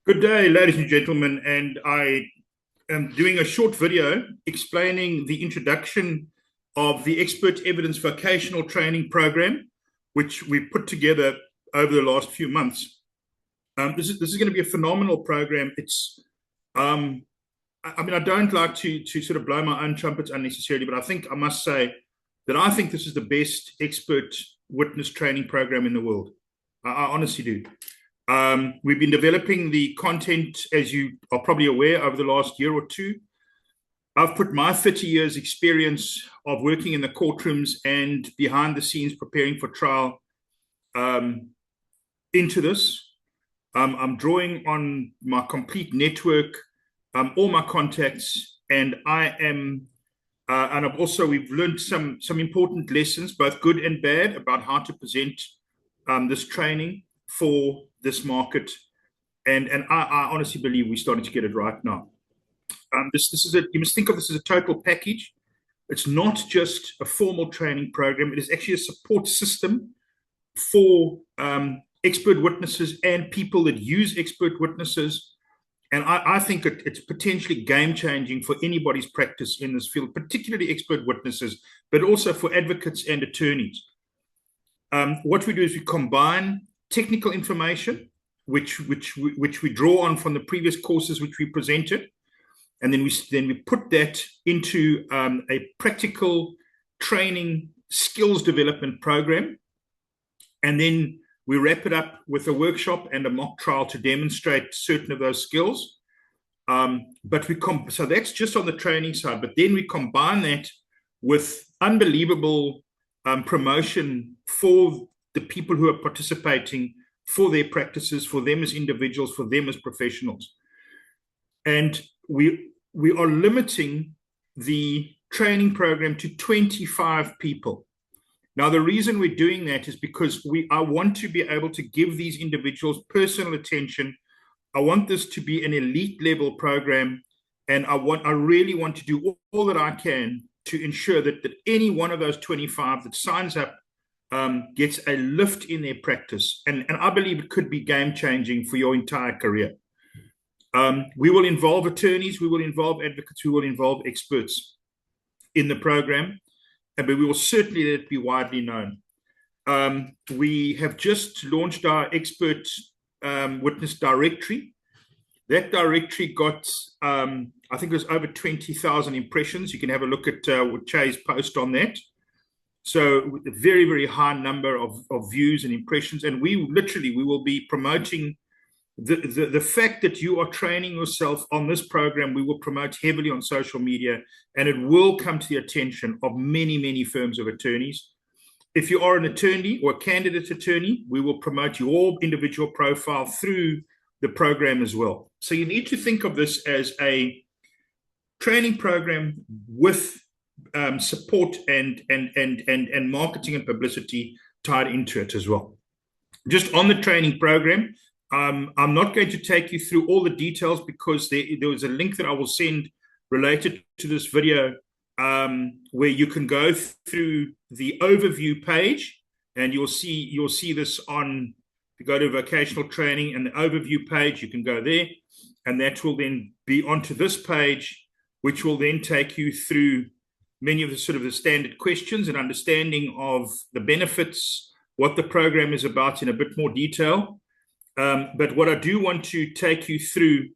Good day, ladies and gentlemen, and I am doing a short video explaining the introduction of the Expert Evidence Vocational Training Program, which we put together over the last few months. This is going to be a phenomenal program. I don't like to sort of blow my own trumpets unnecessarily, but I must say that I think this is the best expert witness training program in the world. I honestly do. We've been developing the content, as you are probably aware, over the last year or two. I've put my 30 years experience of working in the courtrooms and behind the scenes preparing for trial into this. I'm drawing on my complete network, all my contacts, and we've learned some important lessons, both good and bad, about how to present this training for this market, and I honestly believe we're starting to get it right now. You must think of this as a total package. It's not just a formal training program. It is actually a support system for expert witnesses and people that use expert witnesses. And I think it's potentially game-changing for anybody's practice in this field, particularly expert witnesses, but also for advocates and attorneys. What we do is we combine technical information, which we draw on from the previous courses which we presented, and then we put that into a practical training skills development program, and then we wrap it up with a workshop and a mock trial to demonstrate certain of those skills. So that's just on the training side, but then we combine that with unbelievable promotion for the people who are participating, for their practices, for them as individuals, for them as professionals. And we are limiting the training program to 25 people. Now, the reason we're doing that is because I want to be able to give these individuals personal attention. I want this to be an elite level program, and I really want to do all that I can to ensure that any one of those 25 that signs up gets a lift in their practice. And I believe it could be game-changing for your entire career. We will involve attorneys, we will involve advocates, we will involve experts in the program, but we will certainly let it be widely known. We have just launched our expert witness directory. That directory got, I think it was over 20,000 impressions. You can have a look at Chay's post on that. So a very, very high number of views and impressions. And we will be promoting the fact that you are training yourself on this program. We will promote heavily on social media, and it will come to the attention of many, many firms of attorneys. If you are an attorney or a candidate attorney, we will promote your individual profile through the program as well. So you need to think of this as a training program with support and marketing and publicity tied into it as well. Just on the training program, I'm not going to take you through all the details because there was a link that I will send related to this video where you can go through the overview page, and you'll see this on. If you go to vocational training and the overview page, you can go there, and that will then be onto this page, which will then take you through many of the sort of the standard questions and understanding of the benefits, what the program is about in a bit more detail. But what I do want to take you through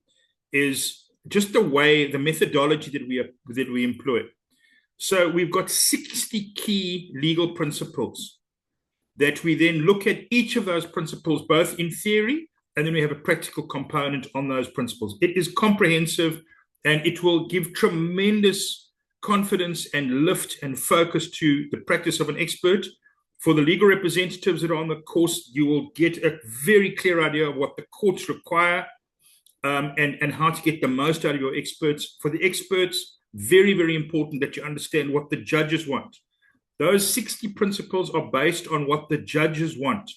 is just the methodology that we employ. So we've got 60 key legal principles that we then look at each of those principles, both in theory, and then we have a practical component on those principles. It is comprehensive, and it will give tremendous confidence and lift and focus to the practice of an expert. For the legal representatives that are on the course, you will get a very clear idea of what the courts require and how to get the most out of your experts. For the experts, very, very important that you understand what the judges want. Those 60 principles are based on what the judges want.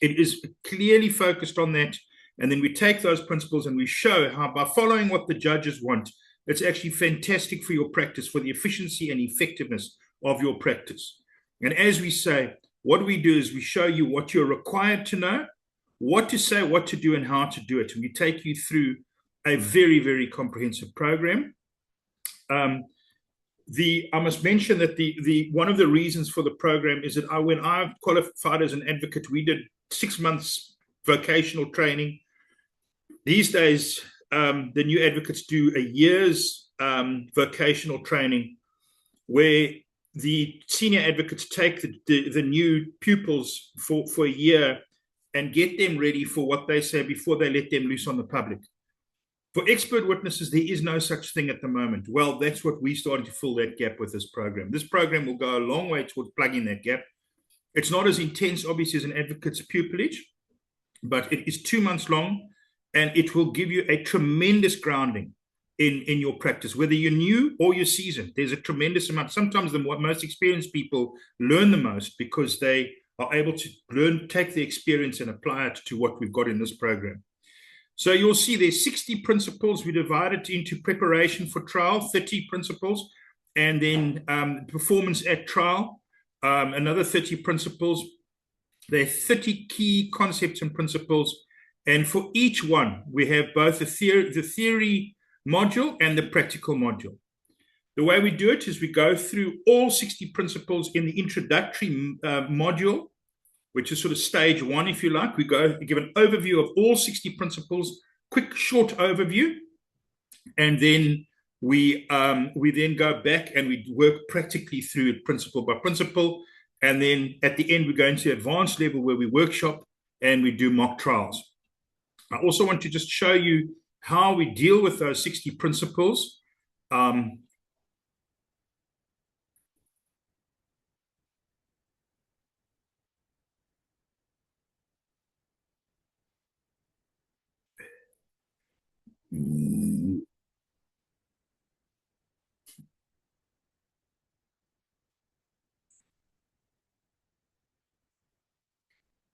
It is clearly focused on that. And then we take those principles and we show how by following what the judges want, it's actually fantastic for your practice, for the efficiency and effectiveness of your practice. And as we say, what we do is we show you what you're required to know, what to say, what to do, and how to do it. And we take you through a very, very comprehensive program. I must mention that the one of the reasons for the program is that when I qualified as an advocate, we did 6 months vocational training. These days, the new advocates do a year's vocational training, where the senior advocates take the new pupils for a year and get them ready for what they say before they let them loose on the public. For expert witnesses, there is no such thing at the moment. Well, that's what we're starting to fill that gap with this program. This program will go a long way towards plugging that gap. It's not as intense, obviously, as an advocate's pupillage, but it is 2 months long, and it will give you a tremendous grounding in your practice, whether you're new or you're seasoned. There's a tremendous amount. Sometimes the most experienced people learn the most because they are able to take the experience and apply it to what we've got in this program. So you'll see there's 60 principles. We divide it into preparation for trial, 30 principles, and then performance at trial, another 30 principles. There are 30 key concepts and principles. And for each one, we have both the theory module and the practical module. The way we do it is we go through all 60 principles in the introductory module, which is sort of stage 1, if you like. We give an overview of all 60 principles, quick, short overview, and then we then go back and we work practically through it principle by principle. And then at the end, we go into advanced level where we workshop and we do mock trials. I also want to just show you how we deal with those 60 principles.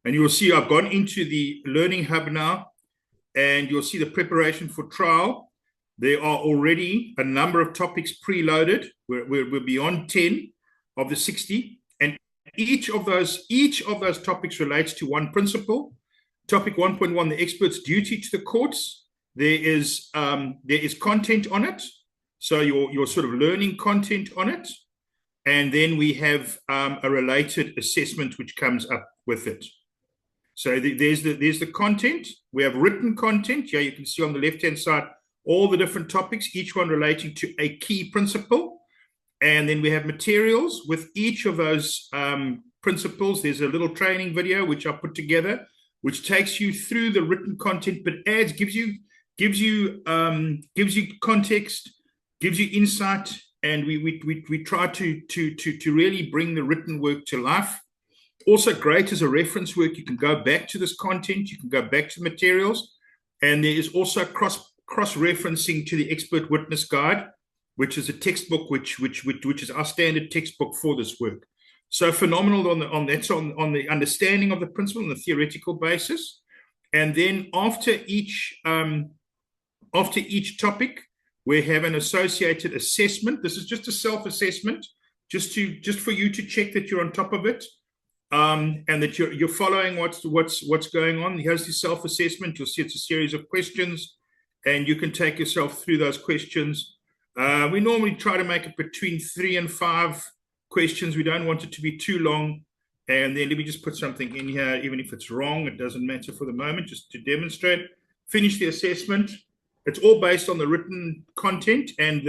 And you will see I've gone into the Learning Hub now, and you'll see the preparation for trial. There are already a number of topics preloaded. We're beyond 10 of the 60, and each of those topics relates to one principle. Topic 1.1, the expert's duty to the courts. There is content on it, so your sort of learning content on it, and then we have a related assessment which comes up with it. So there's the content. We have written content. Here you can see on the left-hand side all the different topics, each one relating to a key principle. And then we have materials with each of those principles. There's a little training video which I put together, which takes you through the written content, but gives you context, gives you insight, and we try to really bring the written work to life. Also great as a reference work. You can go back to this content, you can go back to the materials, and there is also cross-referencing to the expert witness guide, which is a textbook which is our standard textbook for this work. So phenomenal on the understanding of the principle on the theoretical basis. And then after each topic, we have an associated assessment. This is just a self-assessment, just for you to check that you're on top of it. And that you're following what's going on. Here's the self-assessment. You'll see it's a series of questions, and you can take yourself through those questions. We normally try to make it between 3 and 5 questions. We don't want it to be too long. And then let me just put something in here, even if it's wrong, it doesn't matter for the moment, just to demonstrate. Finish the assessment. It's all based on the written content and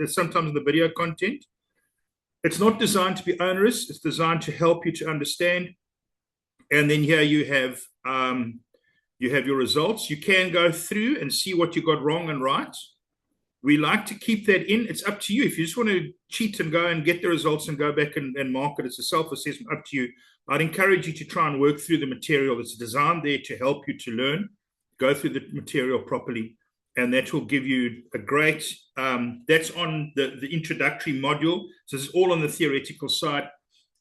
sometimes the video content. It's not designed to be onerous. It's designed to help you to understand. And then here you have your results. You can go through and see what you got wrong and right. We like to keep that in. It's up to you. If you just want to cheat and go and get the results and go back and mark it, it's a self-assessment, up to you. I'd encourage you to try and work through the material. It's designed there to help you to learn. Go through the material properly, and that will give you a great, that's on the introductory module. So this is all on the theoretical side.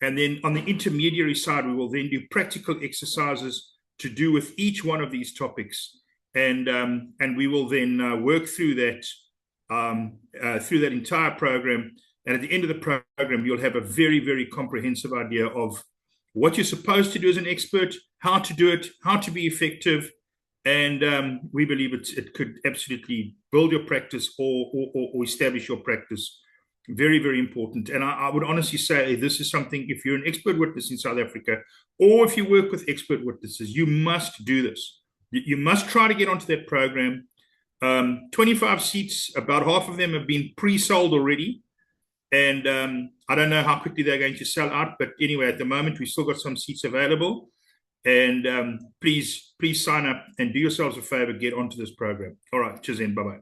And then on the intermediary side, we will then do practical exercises to do with each one of these topics. And we will then work through that entire program. And at the end of the program, you'll have a very, very comprehensive idea of what you're supposed to do as an expert how to do it, how to be effective, and we believe it could absolutely build your practice or establish your practice. Very, very important. And I would honestly say this is something, if you're an expert witness in South Africa, or if you work with expert witnesses, you must do this. You must try to get onto that program. 25 seats, about half of them have been pre-sold already. And I don't know how quickly they're going to sell out. But anyway, at the moment, we've still got some seats available. And please sign up and do yourselves a favor, get onto this program. All right, cheers then. Bye-bye.